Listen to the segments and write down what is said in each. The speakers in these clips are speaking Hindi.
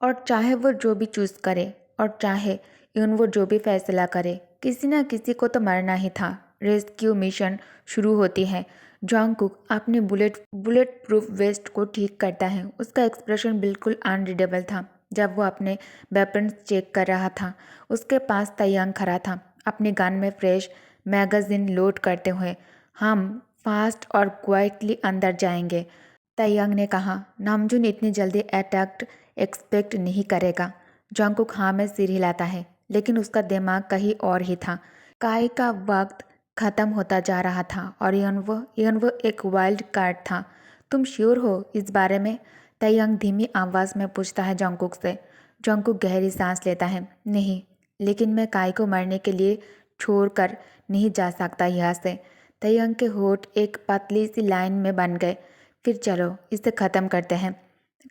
और चाहे वो जो भी चूज़ करे और चाहे इवन वो जो भी फैसला करे, किसी ना किसी को तो मरना ही था। रेस्क्यू मिशन शुरू होती है। जॉन्गकुक अपने बुलेट प्रूफ वेस्ट को ठीक करता है। उसका एक्सप्रेशन बिल्कुल अनरीडेबल था। जब वो अपने वेपन्स चेक कर रहा था, उसके पास तैयांग खड़ा था, अपने गन में फ्रेश मैगजीन लोड करते हुए। हम फास्ट और क्वाइटली अंदर जाएंगे, तैयांग ने कहा। नामजुन इतनी जल्दी अटैक एक्सपेक्ट नहीं करेगा। जॉन्गकुक हाँ में सिर हिलाता है, लेकिन उसका दिमाग कहीं और ही था। काय का वक्त खत्म होता जा रहा था और यनवो एक वाइल्ड कार्ड था। तुम श्योर हो इस बारे में? तैयांग धीमी आवाज़ में पूछता है जॉन्गकुक से। जॉन्गकुक गहरी सांस लेता है। नहीं, लेकिन मैं काय को मरने के लिए छोड़ कर नहीं जा सकता यहाँ से। तैयांग के होठ एक पतली सी लाइन में बन गए। फिर चलो इसे ख़त्म करते हैं।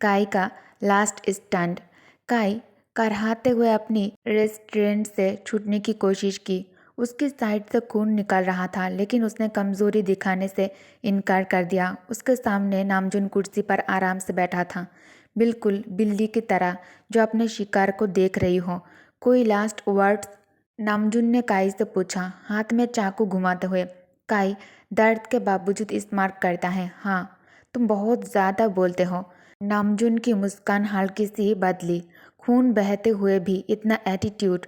काय का लास्ट स्टैंड। काय कराहते हुए अपनी रेस्टोरेंट से छूटने की कोशिश की। उसकी साइड से खून निकल रहा था, लेकिन उसने कमज़ोरी दिखाने से इनकार कर दिया। उसके सामने नामजुन कुर्सी पर आराम से बैठा था, बिल्कुल बिल्ली की तरह जो अपने शिकार को देख रही हो। कोई लास्ट वर्ड्स? नामजुन ने काई से पूछा, हाथ में चाकू घुमाते हुए। काई दर्द के बावजूद स्मार्ट करता है। हाँ, तुम बहुत ज़्यादा बोलते हो। नामजुन की मुस्कान हल्की सी बदली। खून बहते हुए भी इतना एटीट्यूड,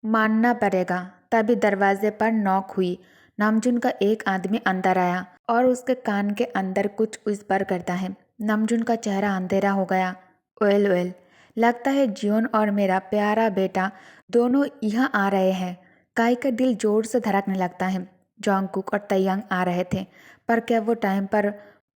मानना पड़ेगा। तभी दरवाजे पर नॉक हुई। नामजुन का एक आदमी अंदर आया और उसके कान के अंदर कुछ विस्पर करता है। नामजुन का चेहरा अंधेरा हो गया। ओएल ओएल, लगता है जियोन और मेरा प्यारा बेटा दोनों यहाँ आ रहे हैं। काई का दिल जोर से धड़कने लगता है। जॉन्गकुक और तैयांग आ रहे थे, पर क्या वो टाइम पर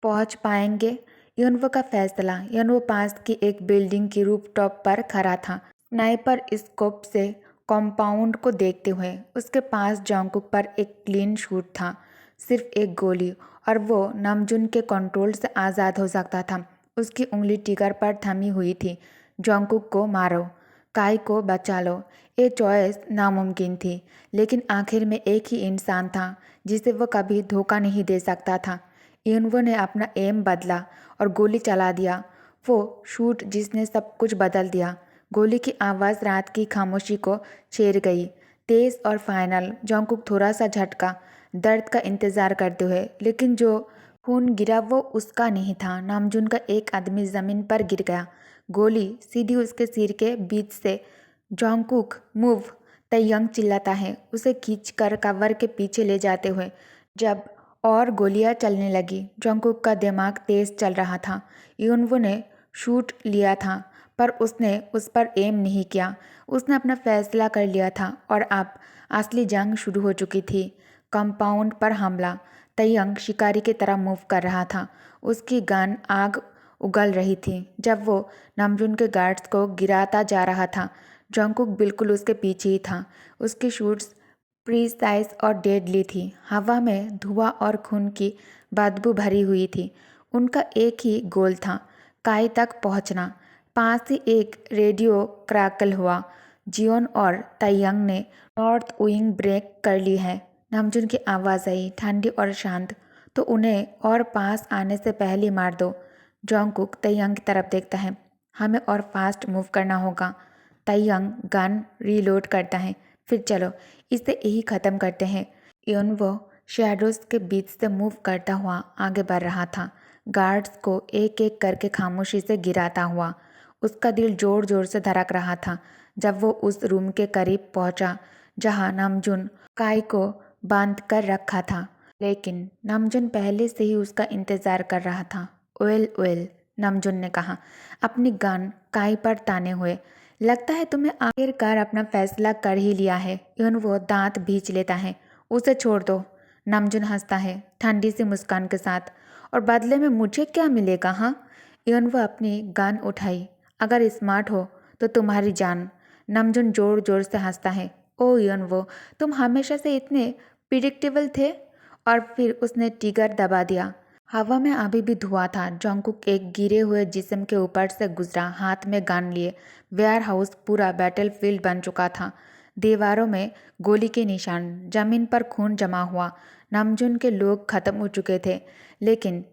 पहुँच पाएंगे? यनवो का फैसला। यनवो पास की एक बिल्डिंग की रूफटॉप पर खड़ा था, स्नाइपर स्कोप से कॉम्पाउंड को देखते हुए। उसके पास जॉन्गकुक पर एक क्लीन शूट था, सिर्फ एक गोली, और वो नामजुन के कंट्रोल से आज़ाद हो सकता था। उसकी उंगली टिगर पर थमी हुई थी। जॉन्गकुक को मारो, काय को बचा लो। ये चॉइस नामुमकिन थी, लेकिन आखिर में एक ही इंसान था जिसे वो कभी धोखा नहीं दे सकता था। इनवो ने अपना एम बदला और गोली चला दिया। वो शूट जिसने सब कुछ बदल दिया। गोली की आवाज़ रात की खामोशी को छेड़ गई, तेज और फाइनल। जॉन्गकुक थोड़ा सा झटका, दर्द का इंतज़ार करते हुए, लेकिन जो खून गिरा वो उसका नहीं था। नामजुन का एक आदमी ज़मीन पर गिर गया, गोली सीधी उसके सिर के बीच से। जॉन्गकुक मूव, तैयांग चिल्लाता है, उसे खींचकर कवर के पीछे ले जाते हुए। जब और गोलियां चलने लगी, जॉन्गकुक का दिमाग तेज चल रहा था। यूनवो ने शूट लिया था, पर उसने उस पर एम नहीं किया। उसने अपना फैसला कर लिया था और अब असली जंग शुरू हो चुकी थी। कंपाउंड पर हमला। तैयांग शिकारी की तरह मूव कर रहा था, उसकी गन आग उगल रही थी। जब वो नामजुन के गार्ड्स को गिराता जा रहा था, जॉन्गकुक बिल्कुल उसके पीछे ही था। उसकी शूट्स प्रीसाइज और डेडली थी। हवा में धुआं और खून की बदबू भरी हुई थी। उनका एक ही गोल था, काई तक पहुंचना। पास ही एक रेडियो क्रैकल हुआ। जियोन और तैयांग ने नॉर्थ विंग ब्रेक कर ली है। नामजुन की आवाज़ आई, ठंडी और शांत। तो उन्हें और पास आने से पहले मार दो। जॉन्गकुक तैयांग की तरफ देखता है। हमें और फास्ट मूव करना होगा। तैयांग गन रीलोड करता है। फिर चलो इसे यही ख़त्म करते हैं। योनवो शैडोज के बीच से मूव करता हुआ आगे बढ़ रहा था, गार्ड्स को एक एक करके खामोशी से गिराता हुआ। उसका दिल जोर जोर से धड़क रहा था जब वो उस रूम के करीब पहुंचा जहां नामजुन काय को बांध कर रखा था। लेकिन नामजुन पहले से ही उसका इंतजार कर रहा था। ओएल ओएल, नामजुन ने कहा, अपनी गन काय पर ताने हुए। लगता है तुम्हें आखिरकार अपना फैसला कर ही लिया है। यून वो दांत भींच लेता है। उसे छोड़ दो। नामजुन हंसता है ठंडी सी मुस्कान के साथ। और बदले में मुझे क्या मिलेगा? हाँ। यून वो अपनी गन उठाई। अगर स्मार्ट हो तो तुम्हारी जान। नामजुन जोर जोर से हंसता है। ओ यून वो, तुम हमेशा से इतने प्रिडिक्टेबल थे। और फिर उसने टिगर दबा दिया। हवा में अभी भी धुआं था। जॉन्गकुक एक गिरे हुए जिस्म के ऊपर से गुजरा, हाथ में गन लिए। वेयर हाउस पूरा बैटलफील्ड बन चुका था। दीवारों में गोली के निशान, जमीन पर खून जमा हुआ। नामजुन के लोग खत्म हो चुके थे, लेकिन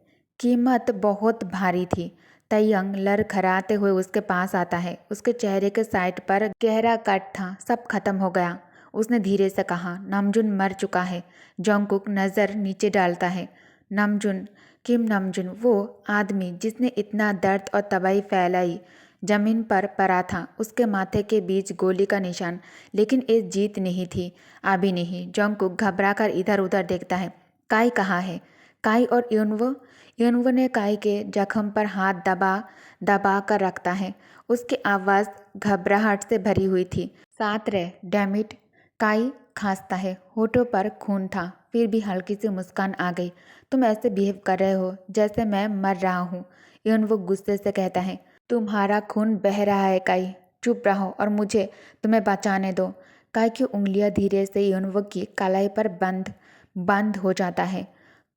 कीमत बहुत भारी थी। तयंग लड़खड़ाते हुए उसके पास आता है। उसके चेहरे के साइड पर गहरा कट था। सब खत्म हो गया, उसने धीरे से कहा। नमजुन मर चुका है। जोंगकुक नज़र नीचे डालता है। नमजुन, किम नमजुन, वो आदमी जिसने इतना दर्द और तबाही फैलाई। जमीन पर पड़ा था, उसके माथे के बीच गोली का निशान। लेकिन ये जीत नहीं थी, अभी नहीं। जोंगकुक घबराकर इधर उधर देखता है। काई कहाँ है? काई और यूनवो? यूनवो ने काई के जख्म पर हाथ दबा दबा कर रखता है। उसकी आवाज़ घबराहट से भरी हुई थी। साथ रहे, डैमिट। काई खांसता है। होठों पर खून था, फिर भी हल्की सी मुस्कान आ गई। तुम ऐसे बिहेव कर रहे हो जैसे मैं मर रहा हूँ, यूनवो गुस्से से कहता है। तुम्हारा खून बह रहा है काई, चुप रहो और मुझे तुम्हें बचाने दो। काई की उंगलियां धीरे से यूनवो की कलाई पर बंद बंद हो जाता है।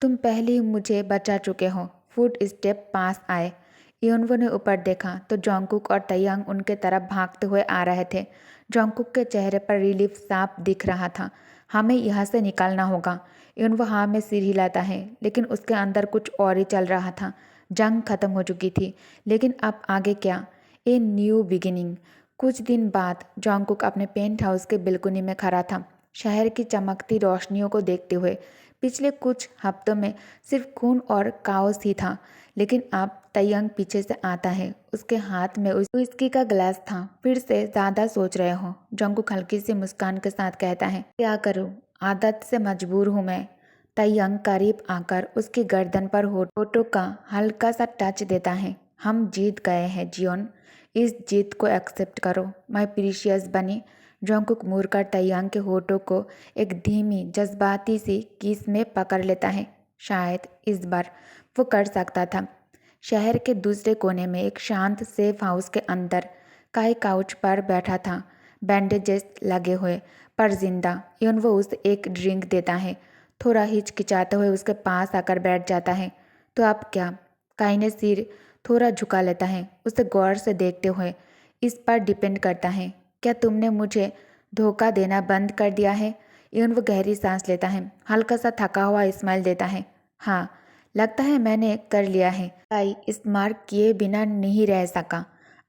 तुम पहले ही मुझे बचा चुके हो। फुट स्टेप पास आए। यूनवो ने ऊपर देखा तो जोंगकुक और तयंग उनके तरफ भागते हुए आ रहे थे। जोंगकुक के चेहरे पर रिलीफ साफ दिख रहा था। हमें यहाँ से निकलना होगा। यूनवो हाँ में सिर हिलाता है, लेकिन उसके अंदर कुछ और ही चल रहा था। जंग खत्म हो चुकी थी, लेकिन अब आगे क्या? A new beginning. कुछ दिन बाद जोंगकुक अपने पेंट हाउस के बालकनी में खड़ा था, शहर की चमकती रोशनियों को देखते हुए। पिछले कुछ हफ्तों में सिर्फ खून और काओस ही था, लेकिन अब तयंग पीछे से आता है। उसके हाथ में विस्की का गिलास था। फिर से ज़्यादा सोच रहे हो? जोंगकुक हल्की सी मुस्कान के साथ कहता है। क्या करूं, आदत से मजबूर हूं मैं। तयंग करीब आकर उसकी गर्दन पर होठों का हल्का सा टच देता है। हम जीत गए हैं जियोन, इस जीत को एक्सेप्ट करो माय प्रीशियस बनी। जोंगकुक मुड़कर तयंग के होठों को एक धीमी जज्बाती सी किस में पकड़ लेता है। शायद इस बार वो कर सकता था। शहर के दूसरे कोने में एक शांत सेफ हाउस के अंदर काई काउच पर बैठा था, बैंडेजेस लगे हुए पर जिंदा। यूनवो उसे एक ड्रिंक देता है। थोड़ा हिचकिचाते हुए उसके पास आकर बैठ जाता है। तो अब क्या? काई ने सिर थोड़ा झुका लेता है, उसे गौर से देखते हुए। इस पर डिपेंड करता है। क्या तुमने मुझे धोखा देना बंद कर दिया है? यूनवो गहरी सांस लेता है, हल्का सा थका हुआ स्माइल देता है। हाँ, लगता है मैंने कर लिया है। काई स्मार्ट किए बिना नहीं रह सका,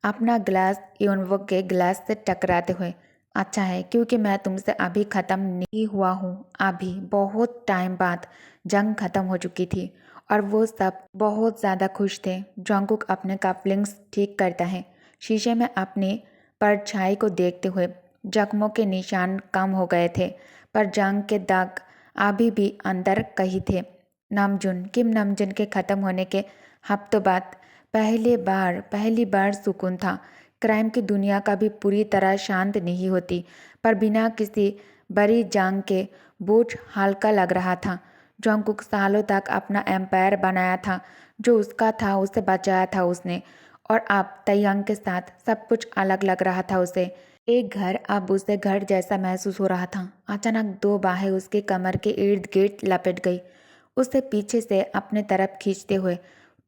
अपना गिलास यूनवो के गिलास से टकराते हुए। अच्छा है, क्योंकि मैं तुमसे अभी ख़त्म नहीं हुआ हूँ। अभी बहुत टाइम बाद जंग ख़त्म हो चुकी थी और वो सब बहुत ज़्यादा खुश थे। जोंगकुक अपने कपलिंग्स ठीक करता है, शीशे में अपनी परछाई को देखते हुए। जख्मों के निशान कम हो गए थे, पर जंग के दाग अभी भी अंदर कहीं थे। नामजुन, किम नामजुन के ख़त्म होने के हफ्तों बाद पहली बार सुकून था। क्राइम की दुनिया कभी पूरी तरह शांत नहीं होती, पर बिना किसी बड़ी जंग के बोझ हल्का लग रहा था। जोंगकुक सालों तक अपना एम्पायर बनाया था, जो उसका था उसे बचाया था उसने, और अब तयंग के साथ सब कुछ अलग लग रहा था उसे। एक घर अब उसे घर जैसा महसूस हो रहा था। अचानक दो बाहें उसके कमर के इर्द गिर्द लपेट गई, उसे पीछे से अपने तरफ खींचते हुए।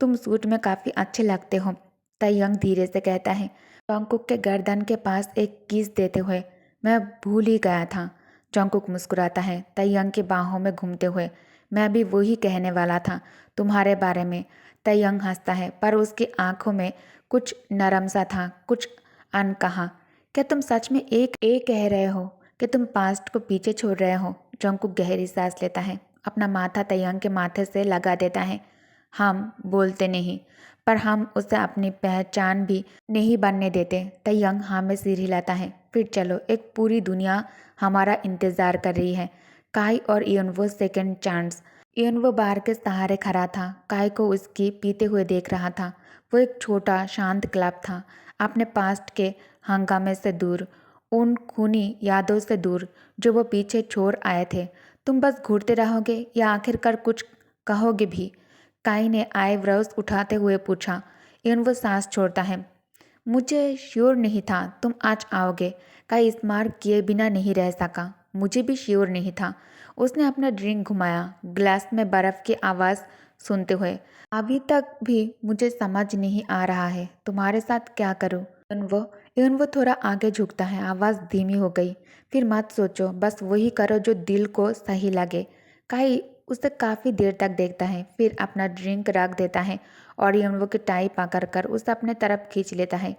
तुम सूट में काफ़ी अच्छे लगते हो, तयंग धीरे से कहता है, जोंगकुक के गर्दन के पास एक किस देते हुए। मैं भूल ही गया था। जोंगकुक मुस्कुराता है, तयंग की बाहों में घूमते हुए। मैं भी वही कहने वाला था तुम्हारे बारे में। तयंग हंसता है, पर उसकी आंखों में कुछ नरम सा था, कुछ अनकहा। क्या तुम सच में एक कह रहे हो कि तुम पास्ट को पीछे छोड़ रहे हो? जोंगकुक गहरी सांस लेता है, अपना माथा तयंग के माथे से लगा देता है। हम बोलते नहीं, पर हम उसे अपनी पहचान भी नहीं बनने देते। तयंग हाँ में सिर हिलाता है। फिर चलो, एक पूरी दुनिया हमारा इंतजार कर रही है। काई और यूनवो सेकंड चांस। यूनवो बार के सहारे खड़ा था, काई को उसकी पीते हुए देख रहा था। वो एक छोटा शांत क्लब था, अपने पास्ट के हंगामे से दूर, उन खूनी यादों से दूर जो वो पीछे छोड़ आए थे। तुम बस घूरते रहोगे या आखिरकार कुछ कहोगे भी? काई ने आईब्रोज उठाते हुए पूछा। यूनवो सांस छोड़ता है। मुझे श्योर नहीं था तुम आज आओगे। काई स्मार्ट किए बिना नहीं रह सका। मुझे भी श्योर नहीं था। उसने अपना ड्रिंक घुमाया, ग्लास में बर्फ की आवाज़ सुनते हुए। अभी तक भी मुझे समझ नहीं आ रहा है तुम्हारे साथ क्या करूं। यूनवो थोड़ा आगे झुकता है, आवाज़ धीमी हो गई। फिर मत सोचो, बस वही करो जो दिल को सही लगे। काई उसे काफ़ी देर तक देखता है, फिर अपना ड्रिंक रख देता है और युनवो की टाई पकड़ कर उसे अपने तरफ खींच लेता है।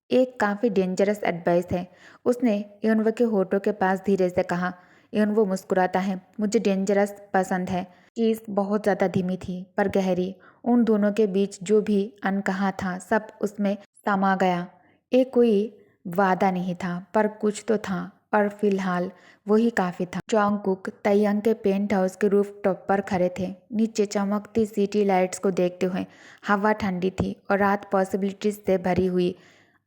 एक काफ़ी डेंजरस एडवाइस है, उसने युनवो के होठों के पास धीरे से कहा। युनवो मुस्कुराता है। मुझे डेंजरस पसंद है। चीज़ बहुत ज़्यादा धीमी थी पर गहरी। उन दोनों के बीच जो भी अनकहा था सब उसमें समा गया। एक कोई वादा नहीं था पर कुछ तो था और फिलहाल वही काफ़ी था। जॉन्गकुक तैयांग के पेंट हाउस के रूफ टॉप पर खड़े थे, नीचे चमकती सिटी लाइट्स को देखते हुए। हवा ठंडी थी और रात पॉसिबिलिटीज से भरी हुई।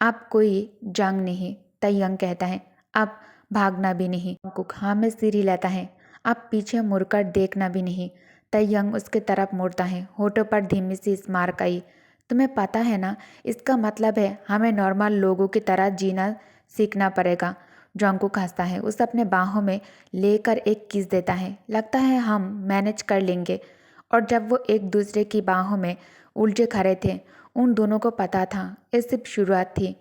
अब कोई जंग नहीं, तैयांग कहता है। अब भागना भी नहीं। जॉन्गकुक हाँ में सिर हिलाता है। अब पीछे मुड़कर देखना भी नहीं। तैयांग उसके तरफ मुड़ता है, होठों पर धीमी सी स्मारक आई। तुम्हें पता है ना, इसका मतलब है हमें नॉर्मल लोगों की तरह जीना सीखना पड़ेगा। जॉन्गकुक हंसता है, उसे अपने बाहों में लेकर एक किस देता है। लगता है हम मैनेज कर लेंगे। और जब वो एक दूसरे की बाहों में उलझे खड़े थे, उन दोनों को पता था ये सिर्फ शुरुआत थी।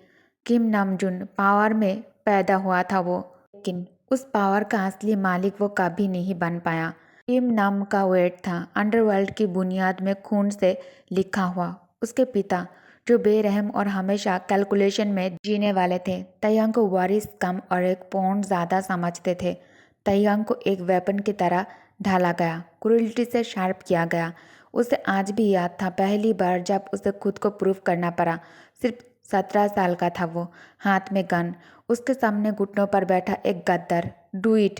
किम नामजुन पावर में पैदा हुआ था वो, लेकिन उस पावर का असली मालिक वो कभी नहीं बन पाया। किम नाम का वेट था अंडरवर्ल्ड की बुनियाद में खून से लिखा हुआ। उसके पिता जो बेरहम और हमेशा कैलकुलेशन में जीने वाले थे, तैयांग को वारिस कम और एक पौंड ज़्यादा समझते थे। तैयांग को एक वेपन की तरह ढाला गया, क्रूरल्टी से शार्प किया गया। उसे आज भी याद था पहली बार जब उसे खुद को प्रूफ करना पड़ा। सिर्फ 17 साल का था वो, हाथ में गन, उसके सामने घुटनों पर बैठा एक गद्दार। डू इट,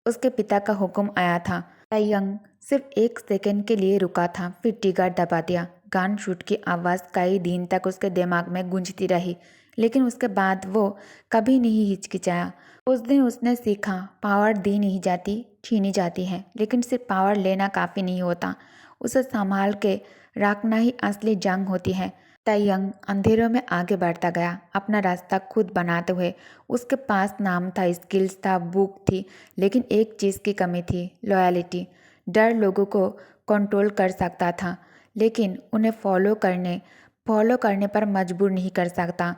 उसके पिता का हुक्म आया था। तैयांग सिर्फ एक सेकंड के लिए रुका था, फिर ट्रिगर दबा दिया। गन शूट की आवाज़ कई दिन तक उसके दिमाग में गूंजती रही, लेकिन उसके बाद वो कभी नहीं हिचकिचाया। उस दिन उसने सीखा पावर दी नहीं जाती, छीनी जाती है, लेकिन सिर्फ पावर लेना काफ़ी नहीं होता, उसे संभाल के रखना ही असली जंग होती है। तैयांग अंधेरों में आगे बढ़ता गया, अपना रास्ता खुद बनाते हुए। उसके पास नाम था, स्किल्स था, बुक थी, लेकिन एक चीज़ की कमी थी, लॉयलिटी। डर लोगों को कंट्रोल कर सकता था, लेकिन उन्हें फॉलो करने पर मजबूर नहीं कर सकता।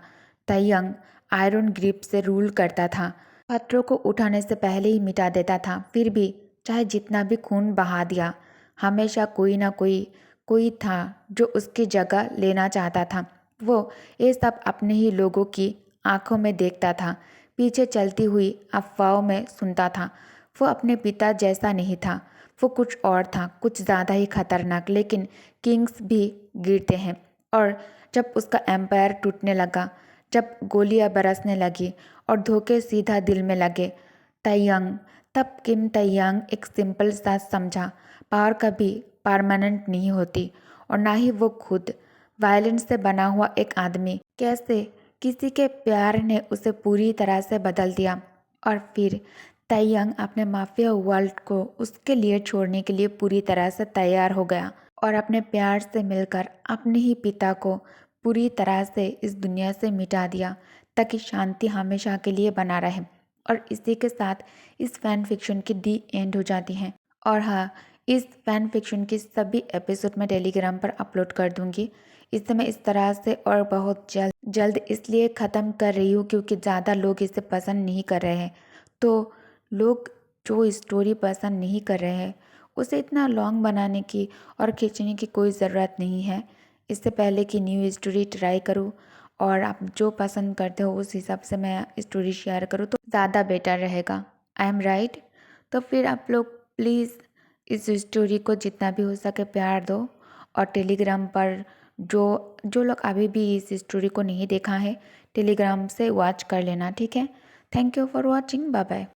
तैयांग आयरन ग्रिप से रूल करता था, पत्थरों को उठाने से पहले ही मिटा देता था। फिर भी चाहे जितना भी खून बहा दिया, हमेशा कोई ना कोई था जो उसकी जगह लेना चाहता था। वो ये सब अपने ही लोगों की आंखों में देखता था, पीछे चलती हुई अफवाहों में सुनता था। वो अपने पिता जैसा नहीं था, वो कुछ और था, कुछ ज़्यादा ही खतरनाक। लेकिन किंग्स भी गिरते हैं, और जब उसका एम्पायर टूटने लगा, जब गोलियां बरसने लगी और धोखे सीधा दिल में लगे, तैयांग तब किम तैयांग एक सिंपल सा समझा, पावर कभी परमानेंट नहीं होती, और ना ही वो खुद। वायलेंस से बना हुआ एक आदमी कैसे किसी के प्यार ने उसे पूरी तरह से बदल दिया। और फिर तैयांग अपने माफिया वर्ल्ड को उसके लिए छोड़ने के लिए पूरी तरह से तैयार हो गया, और अपने प्यार से मिलकर अपने ही पिता को पूरी तरह से इस दुनिया से मिटा दिया, ताकि शांति हमेशा के लिए बना रहे। और इसी के साथ इस फैन फिक्शन की दी एंड हो जाती है। और हाँ, इस फैन फिक्शन की सभी एपिसोड मैं टेलीग्राम पर अपलोड कर दूंगी। इसे मैं इस तरह से और बहुत जल्द इसलिए ख़त्म कर रही हूँ क्योंकि ज़्यादा लोग इसे पसंद नहीं कर रहे हैं। तो लोग जो स्टोरी पसंद नहीं कर रहे हैं, उसे इतना लॉन्ग बनाने की और खींचने की कोई ज़रूरत नहीं है। इससे पहले कि न्यू स्टोरी ट्राई करूँ और आप जो पसंद करते हो उस हिसाब से मैं स्टोरी शेयर करूँ तो ज़्यादा बेटर रहेगा। I am right. तो फिर आप लोग प्लीज़ इस स्टोरी को जितना भी हो सके प्यार दो, और टेलीग्राम पर जो जो लोग अभी भी इस स्टोरी को नहीं देखा है, टेलीग्राम से वॉच कर लेना, ठीक है। Thank you for watching, bye bye.